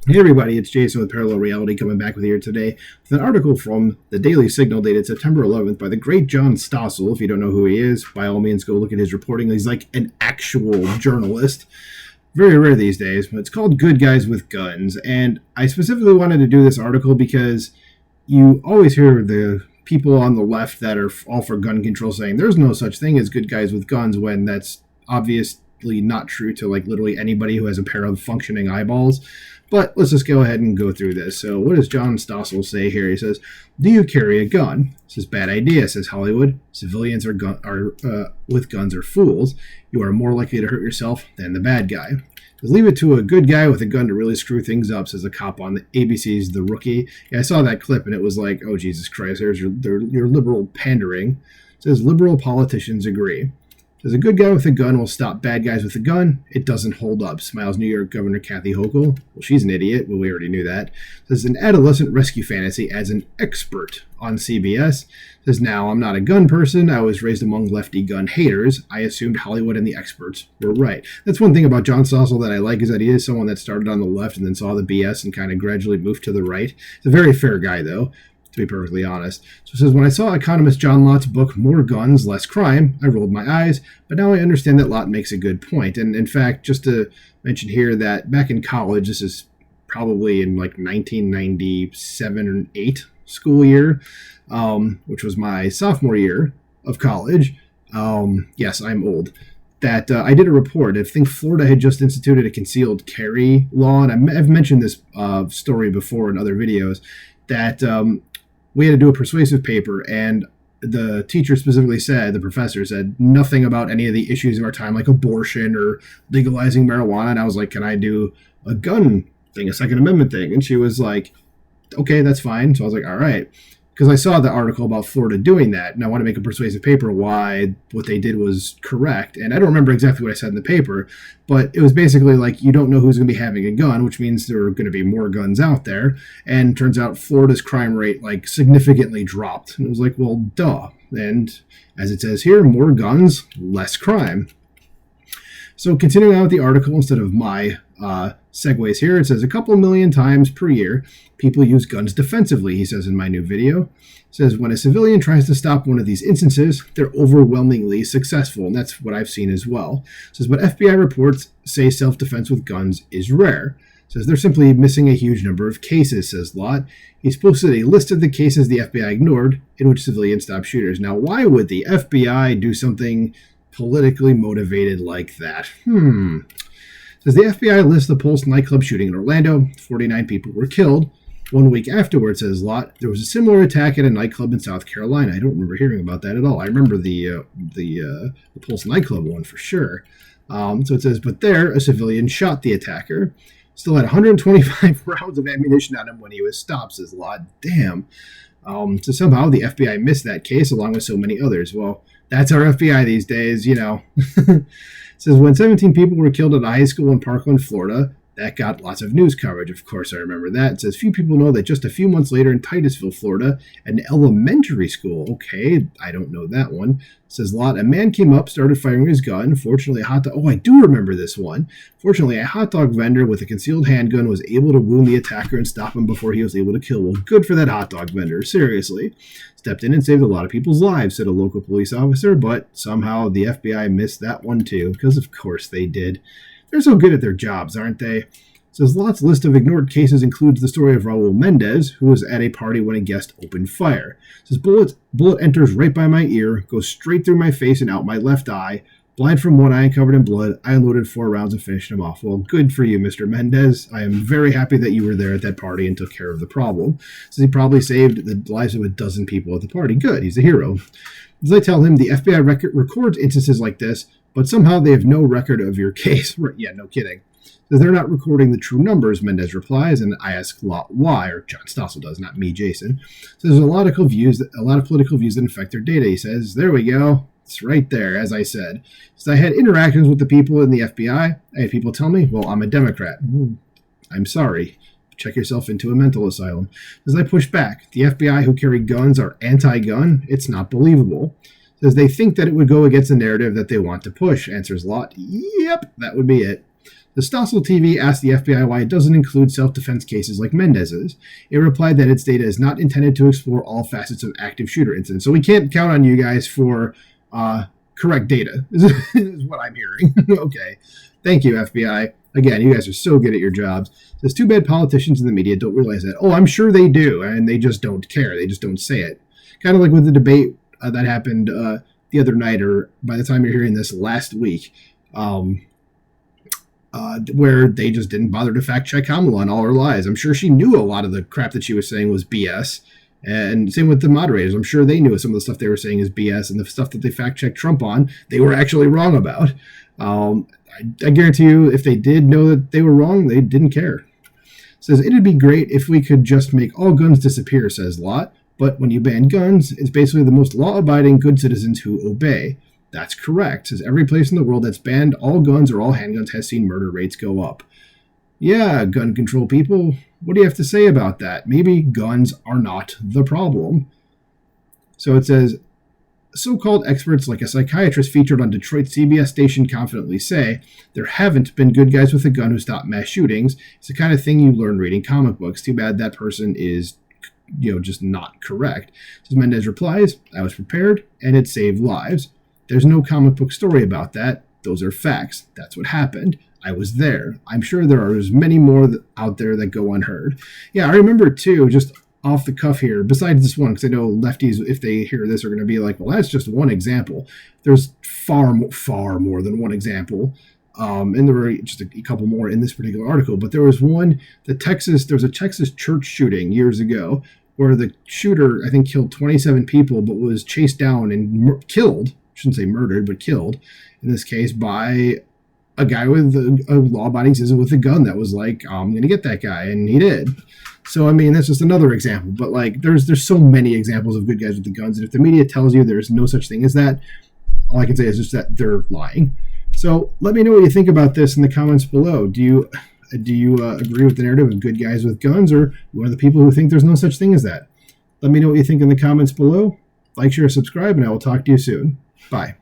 Hey everybody, it's Jason with Parallel Reality coming back with you here today with an article from the Daily Signal dated September 11th by the great John Stossel. If you don't know who he is, by all means go look at his reporting. He's like an actual journalist. Very rare these days, but it's called Good Guys with Guns. And I specifically wanted to do this article because you always hear the people on the left that are all for gun control saying there's no such thing as good guys with guns, when that's obviously not true to like literally anybody who has a pair of functioning eyeballs. But let's just go ahead and go through this. So what does John Stossel say here? He says, do you carry a gun? He says, bad idea, says Hollywood. Civilians with guns are fools. You are more likely to hurt yourself than the bad guy. Just leave it to a good guy with a gun to really screw things up, says a cop on the ABC's The Rookie. Yeah, I saw that clip and it was like, oh, Jesus Christ, there's your liberal pandering. It says, liberal politicians agree. Says a good guy with a gun will stop bad guys with a gun. It doesn't hold up, smiles New York Governor Kathy Hochul. Well, she's an idiot. Well, we already knew that. Says an adolescent rescue fantasy as an expert on CBS. Says now, I'm not a gun person. I was raised among lefty gun haters. I assumed Hollywood and the experts were right. That's one thing about John Stossel that I like, is that he is someone that started on the left and then saw the BS and kind of gradually moved to the right. He's a very fair guy, though, to be perfectly honest. So it says, when I saw economist John Lott's book, More Guns, Less Crime, I rolled my eyes, but now I understand that Lott makes a good point. And in fact, just to mention here that back in college, this is probably in like 1997 or 8 school year, which was my sophomore year of college. Yes, I'm old. That I did a report. I think Florida had just instituted a concealed carry law, and I've mentioned this story before in other videos, that we had to do a persuasive paper, and the teacher specifically said, the professor said, nothing about any of the issues of our time, like abortion or legalizing marijuana. And I was like, can I do a gun thing, a Second Amendment thing? And she was like, okay, that's fine. So I was like, all right. Because I saw the article about Florida doing that, and I want to make a persuasive paper why what they did was correct. And I don't remember exactly what I said in the paper, but it was basically like, you don't know who's going to be having a gun, which means there are going to be more guns out there. And turns out Florida's crime rate like significantly dropped. And it was like, well, duh. And as it says here, more guns, less crime. So continuing on with the article, instead of my segues here, it says a couple million times per year, people use guns defensively, he says in my new video. It says when a civilian tries to stop one of these instances, they're overwhelmingly successful, and that's what I've seen as well. It says, but FBI reports say self-defense with guns is rare. It says they're simply missing a huge number of cases, says Lott. He's posted a list of the cases the FBI ignored in which civilians stopped shooters. Now, why would the FBI do something politically motivated like that? Says the FBI lists the Pulse nightclub shooting in Orlando. 49 people were killed. 1 week afterwards, says Lott, there was a similar attack at a nightclub in South Carolina. I don't remember hearing about that at all. I remember the Pulse nightclub one for sure. So it says, but there, a civilian shot the attacker. Still had 125 rounds of ammunition on him when he was stopped, says Lott. Damn. So somehow the FBI missed that case along with so many others. Well, that's our FBI these days, you know. It says when 17 people were killed at a high school in Parkland, Florida, that got lots of news coverage. Of course, I remember that. It says few people know that just a few months later in Titusville, Florida, an elementary school. Okay, I don't know that one. It says Lott, a man came up, started firing his gun. Fortunately, I do remember this one. Fortunately, a hot dog vendor with a concealed handgun was able to wound the attacker and stop him before he was able to kill. Well, good for that hot dog vendor. Seriously. Stepped in and saved a lot of people's lives, said a local police officer, but somehow the FBI missed that one too, because of course they did. They're so good at their jobs, aren't they? It says Lott's list of ignored cases includes the story of Raul Mendez, who was at a party when a guest opened fire. It says bullet enters right by my ear, goes straight through my face and out my left eye. Blind from one eye and covered in blood, I unloaded 4 rounds and finished him off. Well, good for you, Mr. Mendez. I am very happy that you were there at that party and took care of the problem. Says he probably saved the lives of a dozen people at the party. Good, he's a hero. As I tell him, the FBI records instances like this, but somehow they have no record of your case. Yeah, no kidding. Says they're not recording the true numbers, Mendez replies, and I ask Lott why, or John Stossel does, not me, Jason. Says there's a lot of political views that affect their data. He says, there we go. It's right there, as I said. So I had interactions with the people in the FBI. I had people tell me, well, I'm a Democrat. I'm sorry. Check yourself into a mental asylum. As I push back, the FBI who carry guns are anti-gun. It's not believable. Says they think that it would go against the narrative that they want to push, answers Lott. Yep, that would be it. The Stossel TV asked the FBI why it doesn't include self-defense cases like Mendez's. It replied that its data is not intended to explore all facets of active shooter incidents. So we can't count on you guys for correct data, is what I'm hearing. Okay. Thank you, FBI. Again, you guys are so good at your jobs. It's too bad politicians in the media don't realize that. Oh, I'm sure they do, and they just don't care. They just don't say it. Kind of like with the debate that happened the other night, or by the time you're hearing this, last week, where they just didn't bother to fact check Kamala on all her lies. I'm sure she knew a lot of the crap that she was saying was BS. And same with the moderators. I'm sure they knew some of the stuff they were saying is BS, and the stuff that they fact checked Trump on, they were actually wrong about. I guarantee you, if they did know that they were wrong, they didn't care. It says, it'd be great if we could just make all guns disappear, says Lott. But when you ban guns, it's basically the most law-abiding good citizens who obey. That's correct. It says every place in the world that's banned all guns or all handguns has seen murder rates go up. Yeah, gun control people, what do you have to say about that? Maybe guns are not the problem. So it says, so-called experts like a psychiatrist featured on Detroit CBS station confidently say there haven't been good guys with a gun who stop mass shootings. It's the kind of thing you learn reading comic books. Too bad that person is, just not correct. So Mendez replies, I was prepared, and it saved lives. There's no comic book story about that. Those are facts. That's what happened. I was there. I'm sure there are as many more out there that go unheard. Yeah, I remember too, just off the cuff here, besides this one, because I know lefties, if they hear this, are going to be like, well, that's just one example. There's far more than one example. And there were just a couple more in this particular article. But there was one, there was a Texas church shooting years ago where the shooter, I think, killed 27 people, but was chased down and killed, I shouldn't say murdered, but killed, in this case, by a guy with a law-abiding citizen with a gun that was like, I'm going to get that guy, and he did. So, I mean, that's just another example. But, like, there's so many examples of good guys with the guns, and if the media tells you there's no such thing as that, all I can say is just that they're lying. So, let me know what you think about this in the comments below. Do you agree with the narrative of good guys with guns, or one of the people who think there's no such thing as that? Let me know what you think in the comments below. Like, share, subscribe, and I will talk to you soon. Bye.